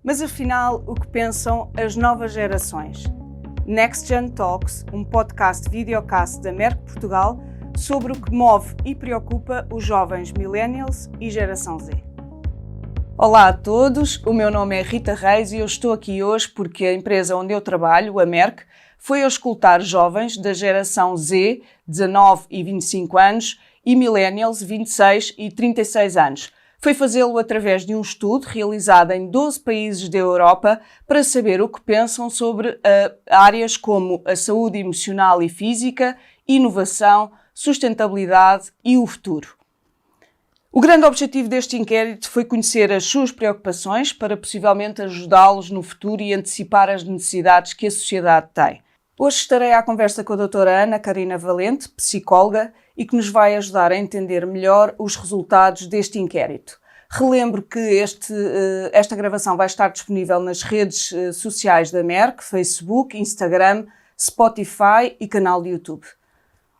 Mas afinal, o que pensam as novas gerações? Next Gen Talks, um podcast videocast da Merck Portugal sobre o que move e preocupa os jovens millennials e geração Z. Olá a todos, o meu nome é Rita Reis e eu estou aqui hoje porque a empresa onde eu trabalho, a Merck, foi auscultar jovens da geração Z, 19 e 25 anos, e millennials, 26 e 36 anos. Foi fazê-lo através de um estudo realizado em 12 países da Europa para saber o que pensam sobre áreas como a saúde emocional e física, inovação, sustentabilidade e o futuro. O grande objetivo deste inquérito foi conhecer as suas preocupações para possivelmente ajudá-los no futuro e antecipar as necessidades que a sociedade tem. Hoje estarei à conversa com a doutora Ana Carina Valente, psicóloga, e que nos vai ajudar a entender melhor os resultados deste inquérito. Relembro que esta gravação vai estar disponível nas redes sociais da Merck, Facebook, Instagram, Spotify e canal de YouTube.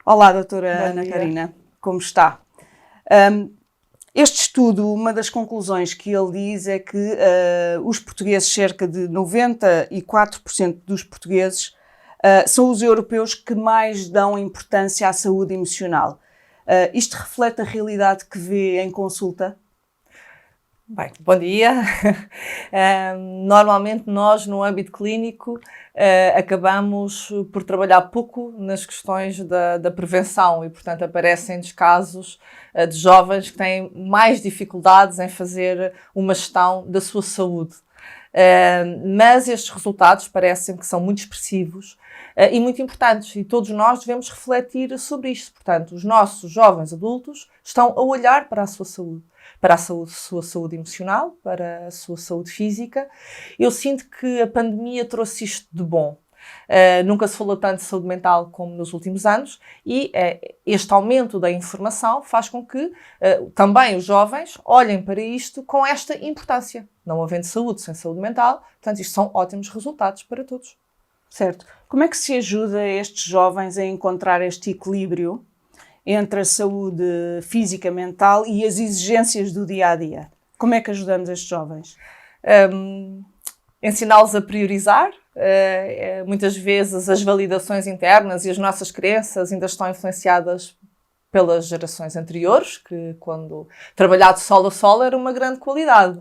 Olá, doutora Ana Carina, como está? Este estudo, uma das conclusões que ele diz é que os portugueses, cerca de 94% dos portugueses, são os europeus que mais dão importância à saúde emocional. Isto reflete a realidade que vê em consulta? Bem, bom dia. Normalmente nós, no âmbito clínico, acabamos por trabalhar pouco nas questões da prevenção e, portanto, aparecem-nos casos de jovens que têm mais dificuldades em fazer uma gestão da sua saúde. Mas estes resultados parecem que são muito expressivos e muito importantes, e todos nós devemos refletir sobre isto. Portanto, os nossos jovens adultos estão a olhar para a sua saúde, para a sua saúde emocional, para a sua saúde física. Eu sinto que a pandemia trouxe isto de bom. Nunca se falou tanto de saúde mental como nos últimos anos, e este aumento da informação faz com que também os jovens olhem para isto com esta importância. Não havendo saúde sem saúde mental, portanto, isto são ótimos resultados para todos. Certo. Como é que se ajuda estes jovens a encontrar este equilíbrio entre a saúde física, mental e as exigências do dia-a-dia? Como é que ajudamos estes jovens? Ensiná-los a priorizar. Muitas vezes as validações internas e as nossas crenças ainda estão influenciadas pelas gerações anteriores, que quando trabalhado sol a sol era uma grande qualidade.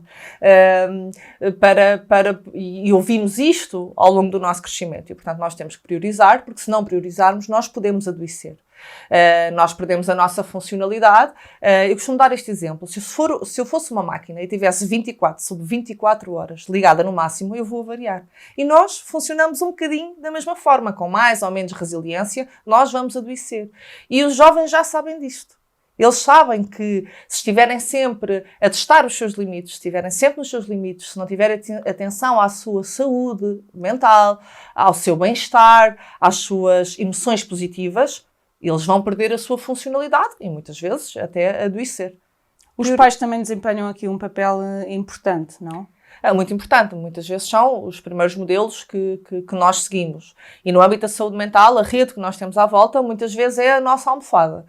E ouvimos isto ao longo do nosso crescimento. E, portanto, nós temos que priorizar, porque se não priorizarmos, nós podemos adoecer. Nós perdemos a nossa funcionalidade. Eu costumo dar este exemplo. Se eu fosse uma máquina e tivesse 24 sobre 24 horas ligada no máximo, eu vou avariar. E nós funcionamos um bocadinho da mesma forma, com mais ou menos resiliência, nós vamos adoecer. E os jovens já sabem disto. Eles sabem que se estiverem sempre a testar os seus limites, se estiverem sempre nos seus limites, se não tiverem atenção à sua saúde mental, ao seu bem-estar, às suas emoções positivas, eles vão perder a sua funcionalidade e muitas vezes até adoecer. Os pais também desempenham aqui um papel importante, não? É muito importante. Muitas vezes são os primeiros modelos que nós seguimos. E no âmbito da saúde mental, a rede que nós temos à volta, muitas vezes é a nossa almofada.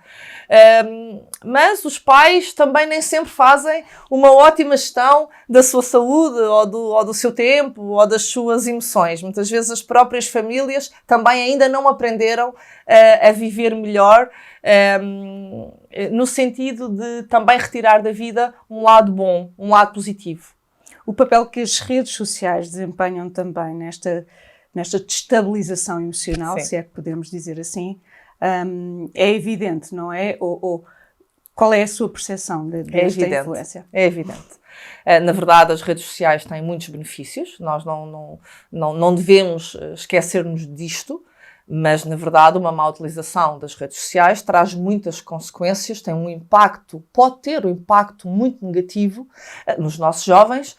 Mas os pais também nem sempre fazem uma ótima gestão da sua saúde, ou do seu tempo, ou das suas emoções. Muitas vezes as próprias famílias também ainda não aprenderam a viver melhor, no sentido de também retirar da vida um lado bom, um lado positivo. O papel que as redes sociais desempenham também nesta destabilização emocional, Sim. se é que podemos dizer assim, é evidente, não é? Ou qual é a sua percepção desta influência? É evidente. Na verdade, as redes sociais têm muitos benefícios, nós não devemos esquecer-nos disto, mas, na verdade, uma má utilização das redes sociais traz muitas consequências, pode ter um impacto muito negativo nos nossos jovens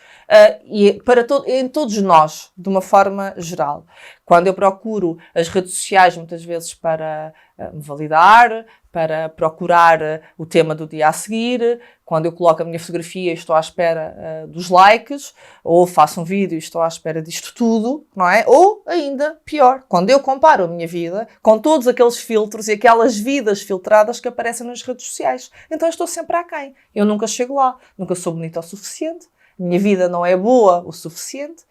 e em todos nós, de uma forma geral. Quando eu procuro as redes sociais, muitas vezes para me validar, para procurar o tema do dia a seguir, quando eu coloco a minha fotografia e estou à espera dos likes, ou faço um vídeo e estou à espera disto tudo, não é? Ou, ainda pior, quando eu comparo a minha vida com todos aqueles filtros e aquelas vidas filtradas que aparecem nas redes sociais. Então eu estou sempre aquém. Eu nunca chego lá, nunca sou bonita o suficiente, minha vida não é boa o suficiente.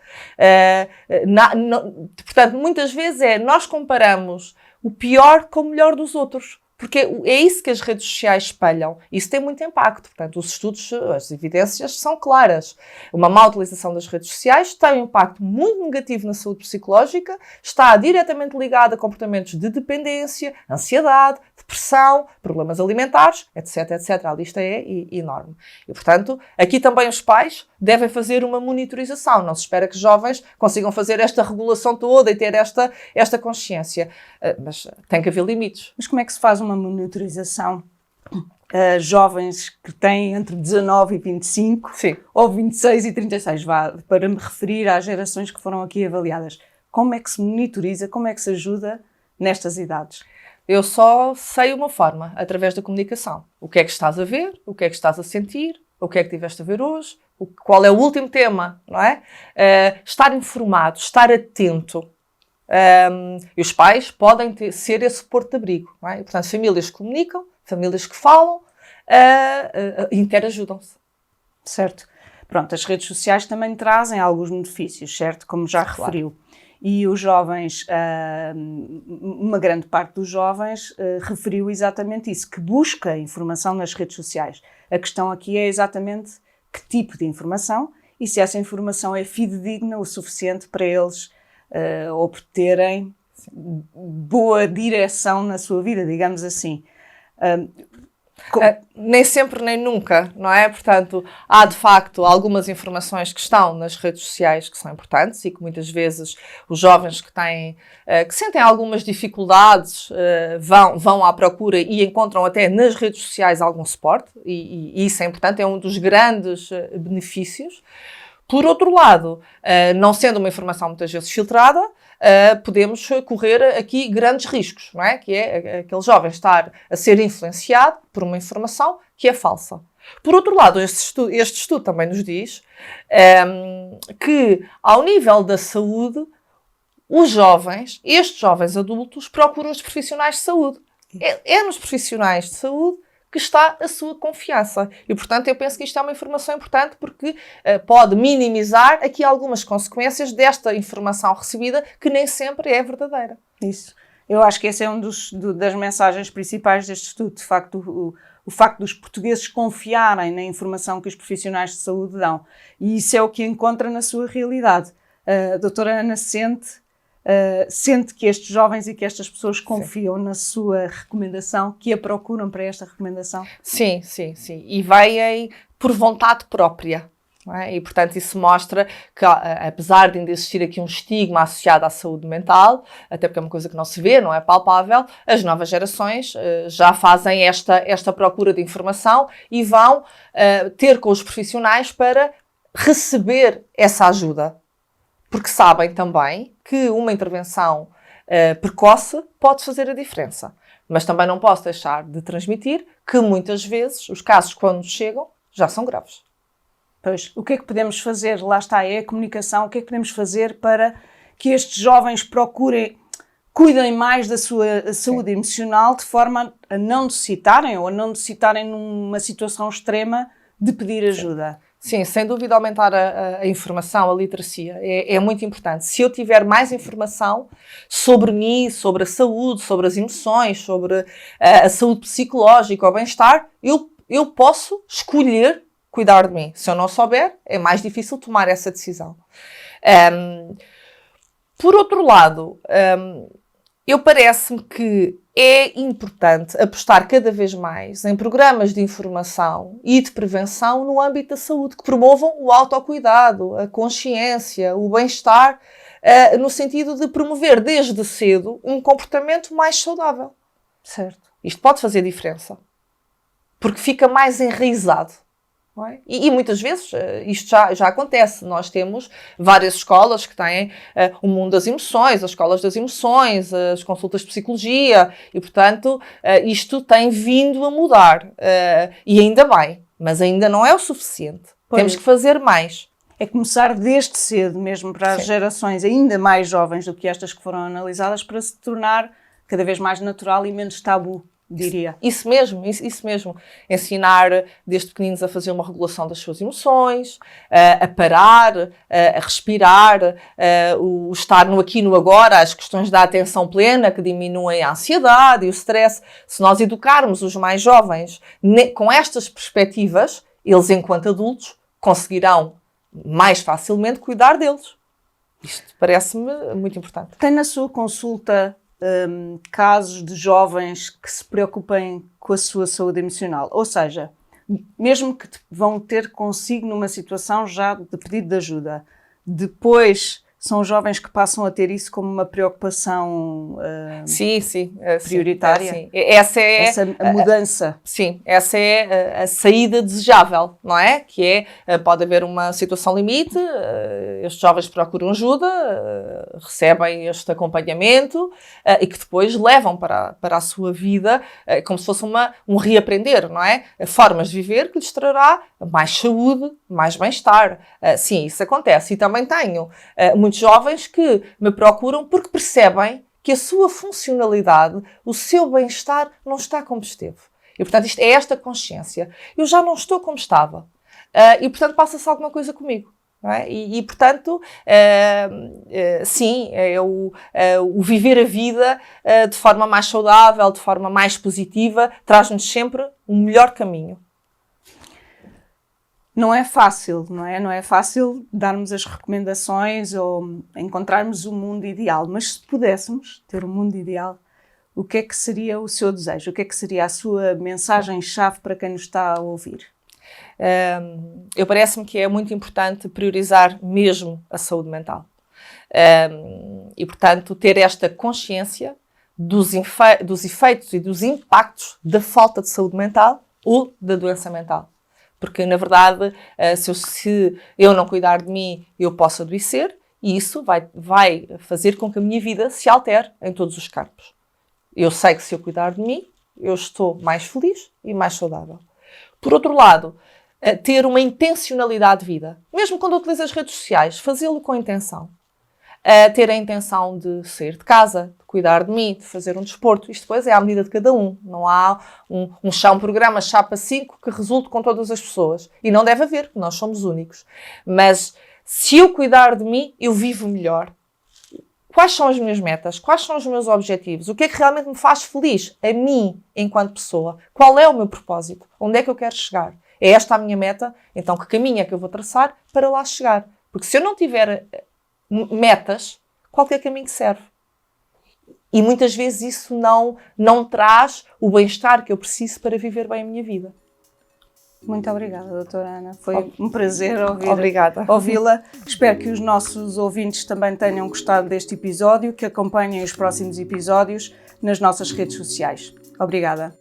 Portanto, muitas vezes nós comparamos o pior com o melhor dos outros. Porque é isso que as redes sociais espelham. Isso tem muito impacto. Portanto, os estudos, as evidências são claras. Uma má utilização das redes sociais tem um impacto muito negativo na saúde psicológica, está diretamente ligado a comportamentos de dependência, ansiedade, depressão, problemas alimentares, etc, etc. A lista é enorme. E, portanto, aqui também os pais devem fazer uma monitorização. Não se espera que jovens consigam fazer esta regulação toda e ter esta consciência. Mas tem que haver limites. Mas como é que se faz uma monitorização a jovens que têm entre 19 e 25 Sim. ou 26 e 36, para me referir às gerações que foram aqui avaliadas? Como é que se monitoriza, como é que se ajuda nestas idades? Eu só sei uma forma, através da comunicação. O que é que estás a ver, o que é que estás a sentir, o que é que tiveste a ver hoje, qual é o último tema, não é? Estar informado, estar atento. E os pais podem ser esse porto de abrigo, não é? E, portanto, famílias que comunicam, famílias que falam, interajudam-se. Certo. Pronto, as redes sociais também trazem alguns benefícios, certo? Como já referiu. E os jovens, uma grande parte dos jovens referiu exatamente isso, que busca informação nas redes sociais. A questão aqui é exatamente que tipo de informação e se essa informação é fidedigna o suficiente para eles obterem boa direção na sua vida, digamos assim. Nem sempre nem nunca, não é? Portanto, há de facto algumas informações que estão nas redes sociais que são importantes e que muitas vezes os jovens que sentem algumas dificuldades vão à procura e encontram até nas redes sociais algum suporte e isso é importante, é um dos grandes benefícios. Por outro lado, não sendo uma informação muitas vezes filtrada, podemos correr aqui grandes riscos, não é? Que é aquele jovem estar a ser influenciado por uma informação que é falsa. Por outro lado, este estudo também nos diz que, ao nível da saúde, estes jovens adultos procuram os profissionais de saúde. É nos profissionais de saúde que está a sua confiança. E, portanto, eu penso que isto é uma informação importante porque pode minimizar aqui algumas consequências desta informação recebida que nem sempre é verdadeira. Isso. Eu acho que esse é das mensagens principais deste estudo. De facto, o facto dos portugueses confiarem na informação que os profissionais de saúde dão. E isso é o que encontra na sua realidade. A doutora Ana sente que estes jovens e que estas pessoas confiam na sua recomendação, que a procuram para esta recomendação? Sim. E vêm por vontade própria. Não é? E, portanto, isso mostra que, apesar de ainda existir aqui um estigma associado à saúde mental, até porque é uma coisa que não se vê, não é palpável, as novas gerações já fazem esta procura de informação e vão ter com os profissionais para receber essa ajuda. Porque sabem também que uma intervenção precoce pode fazer a diferença. Mas também não posso deixar de transmitir que muitas vezes os casos quando chegam já são graves. Pois, o que é que podemos fazer? Lá está, é a comunicação. O que é que podemos fazer para que estes jovens cuidem mais da sua saúde emocional de forma a não necessitarem ou a não necessitarem numa situação extrema de pedir ajuda? Sim, sem dúvida aumentar a informação, a literacia, é muito importante. Se eu tiver mais informação sobre mim, sobre a saúde, sobre as emoções, sobre a saúde psicológica, o bem-estar, eu posso escolher cuidar de mim. Se eu não souber, é mais difícil tomar essa decisão. Por outro lado, parece-me que é importante apostar cada vez mais em programas de informação e de prevenção no âmbito da saúde, que promovam o autocuidado, a consciência, o bem-estar, no sentido de promover desde cedo um comportamento mais saudável. Certo. Isto pode fazer diferença, porque fica mais enraizado. Não é? E muitas vezes isto já acontece. Nós temos várias escolas que têm o mundo das emoções, as escolas das emoções, as consultas de psicologia e, portanto, isto tem vindo a mudar. E ainda bem, mas ainda não é o suficiente. Pois. Temos que fazer mais. É começar desde cedo, mesmo para as gerações ainda mais jovens do que estas que foram analisadas, para se tornar cada vez mais natural e menos tabu diria. Isso mesmo. Ensinar desde pequeninos a fazer uma regulação das suas emoções, a parar, a respirar, o estar no aqui e no agora, as questões da atenção plena que diminuem a ansiedade e o stress. Se nós educarmos os mais jovens com estas perspectivas, eles, enquanto adultos, conseguirão mais facilmente cuidar deles. Isto parece-me muito importante. Tem na sua consulta casos de jovens que se preocupem com a sua saúde emocional? Ou seja, mesmo que vão ter consigo numa situação já de pedido de ajuda, depois são jovens que passam a ter isso como uma preocupação prioritária? Sim. Essa é a mudança. Essa é a saída desejável, não é? Que é, pode haver uma situação limite, estes jovens procuram ajuda, recebem este acompanhamento e que depois levam para a sua vida como se fosse um reaprender, não é? Formas de viver que lhes trará mais saúde, mais bem-estar. Sim, isso acontece. E também tenho muitos jovens que me procuram porque percebem que a sua funcionalidade, o seu bem-estar não está como esteve. E, portanto, isto é esta consciência. Eu já não estou como estava. E, portanto, passa-se alguma coisa comigo. Não é? Portanto, sim, o viver a vida de forma mais saudável, de forma mais positiva, traz-nos sempre um melhor caminho. Não é fácil, não é? Não é fácil darmos as recomendações ou encontrarmos o mundo ideal, mas se pudéssemos ter um mundo ideal, o que é que seria o seu desejo? O que é que seria a sua mensagem-chave para quem nos está a ouvir? Eu parece-me que é muito importante priorizar mesmo a saúde mental. E, portanto, ter esta consciência dos efeitos e dos impactos da falta de saúde mental ou da doença mental. Porque, na verdade, se eu não cuidar de mim, eu posso adoecer e isso vai fazer com que a minha vida se altere em todos os campos. Eu sei que se eu cuidar de mim, eu estou mais feliz e mais saudável. Por outro lado, ter uma intencionalidade de vida. Mesmo quando utilizo as redes sociais, fazê-lo com intenção. Ter a intenção de sair de casa, de cuidar de mim, de fazer um desporto. Isto depois é à medida de cada um. Não há um programa chapa 5 que resulte com todas as pessoas. E não deve haver, porque nós somos únicos. Mas se eu cuidar de mim, eu vivo melhor. Quais são as minhas metas? Quais são os meus objetivos? O que é que realmente me faz feliz? A mim, enquanto pessoa. Qual é o meu propósito? Onde é que eu quero chegar? É esta a minha meta? Então que caminho é que eu vou traçar para lá chegar? Porque se eu não tiver metas, qualquer caminho serve. E muitas vezes isso não traz o bem-estar que eu preciso para viver bem a minha vida. Muito obrigada, doutora Ana. Foi um prazer ouvi-la. Espero que os nossos ouvintes também tenham gostado deste episódio, que acompanhem os próximos episódios nas nossas redes sociais. Obrigada.